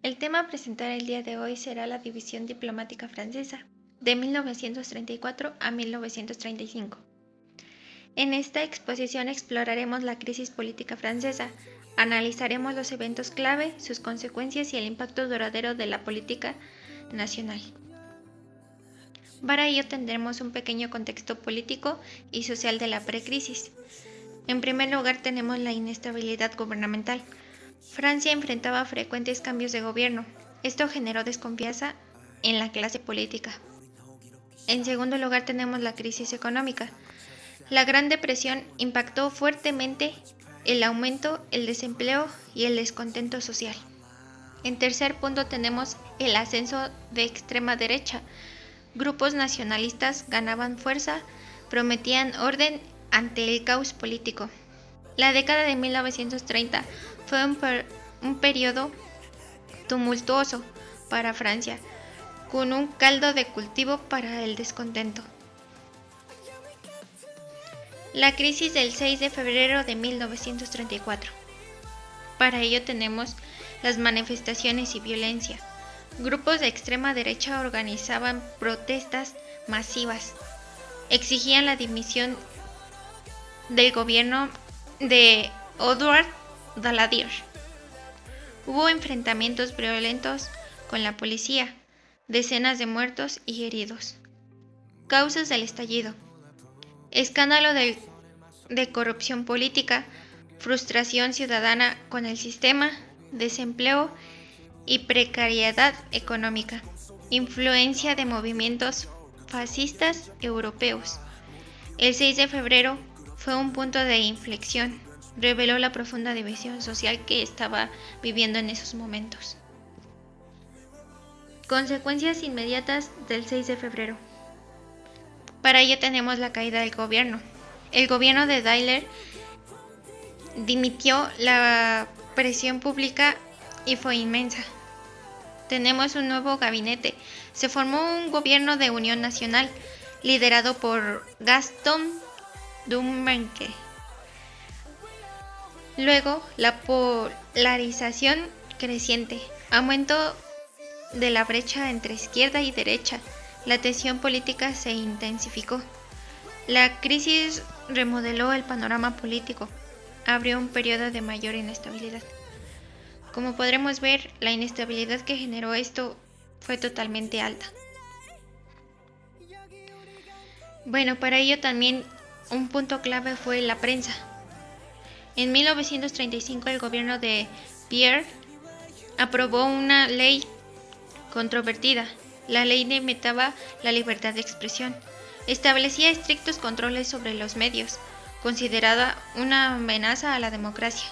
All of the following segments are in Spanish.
El tema a presentar el día de hoy será la división diplomática francesa, de 1934 a 1935. En esta exposición exploraremos la crisis política francesa, analizaremos los eventos clave, sus consecuencias y el impacto duradero de la política nacional. Para ello tendremos un pequeño contexto político y social de la precrisis. En primer lugar tenemos la inestabilidad gubernamental. Francia enfrentaba frecuentes cambios de gobierno. Esto generó desconfianza en la clase política. En segundo lugar tenemos la crisis económica. La Gran Depresión impactó fuertemente el aumento, el desempleo y el descontento social. En tercer punto tenemos el ascenso de extrema derecha. Grupos nacionalistas ganaban fuerza, prometían orden ante el caos político. La década de 1930 fue un periodo tumultuoso para Francia, con un caldo de cultivo para el descontento. La crisis del 6 de febrero de 1934. Para ello tenemos las manifestaciones y violencia. Grupos de extrema derecha organizaban protestas masivas. Exigían la dimisión del gobierno de Édouard Daladier. Hubo enfrentamientos violentos con la policía, decenas de muertos y heridos. Causas del estallido: escándalo de corrupción política, frustración ciudadana con el sistema, desempleo y precariedad económica, influencia de movimientos fascistas europeos. El 6 de febrero fue un punto de inflexión, reveló la profunda división social que estaba viviendo en esos momentos. Consecuencias inmediatas del 6 de febrero. Para ello tenemos la caída del gobierno. El gobierno de Daladier dimitió, la presión pública y fue inmensa. Tenemos un nuevo gabinete. Se formó un gobierno de unión nacional liderado por Gaston Doumergue. Luego, la polarización creciente, aumento de la brecha entre izquierda y derecha, la tensión política se intensificó. La crisis remodeló el panorama político, abrió un periodo de mayor inestabilidad. Como podremos ver, la inestabilidad que generó esto fue totalmente alta. Bueno, para ello también un punto clave fue la prensa. En 1935 el gobierno de Pierre aprobó una ley controvertida. La ley limitaba la libertad de expresión, establecía estrictos controles sobre los medios, considerada una amenaza a la democracia.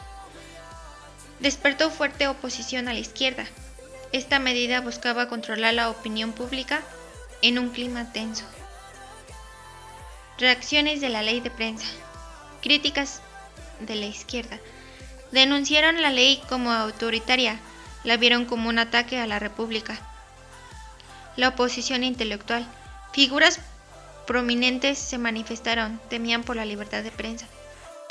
Despertó fuerte oposición a la izquierda. Esta medida buscaba controlar la opinión pública en un clima tenso. Reacciones de la ley de prensa. Críticas de la izquierda. Denunciaron la ley como autoritaria, la vieron como un ataque a la república. La oposición intelectual. Figuras prominentes se manifestaron, temían por la libertad de prensa.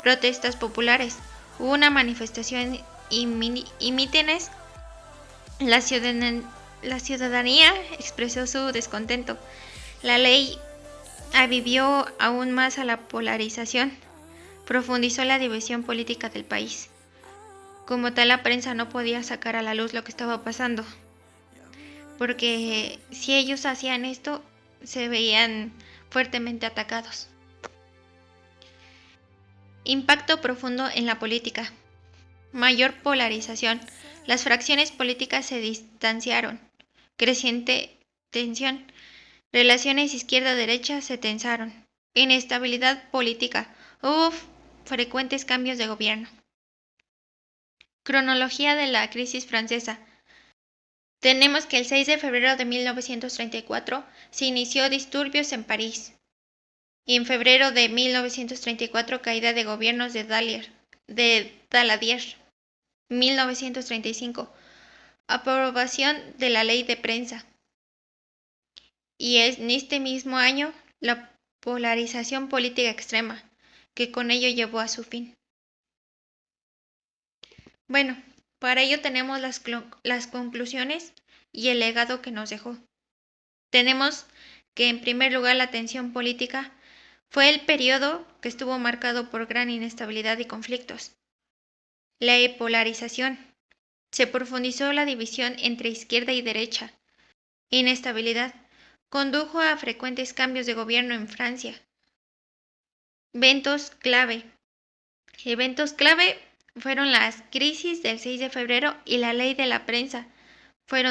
Protestas populares. Hubo una manifestación y mítines. La ciudadanía expresó su descontento. La ley avivió aún más a la polarización, profundizó la división política del país. Como tal, la prensa no podía sacar a la luz lo que estaba pasando, porque si ellos hacían esto, se veían fuertemente atacados. Impacto profundo en la política. Mayor polarización. Las fracciones políticas se distanciaron. Creciente tensión. Relaciones izquierda-derecha se tensaron. Inestabilidad política. Hubo frecuentes cambios de gobierno. Cronología de la crisis francesa. Tenemos que el 6 de febrero de 1934 se inició disturbios en París. Y en febrero de 1934 caída de gobiernos de Daladier. 1935 aprobación de la ley de prensa. Y en este mismo año la polarización política extrema, que con ello llevó a su fin. Bueno, Para ello tenemos las conclusiones y el legado que nos dejó. Tenemos que, en primer lugar, la tensión política fue el periodo que estuvo marcado por gran inestabilidad y conflictos. La polarización. Se profundizó la división entre izquierda y derecha. Inestabilidad. Condujo a frecuentes cambios de gobierno en Francia. Eventos clave. Eventos clave fueron las crisis del 6 de febrero y la ley de la prensa. Fueron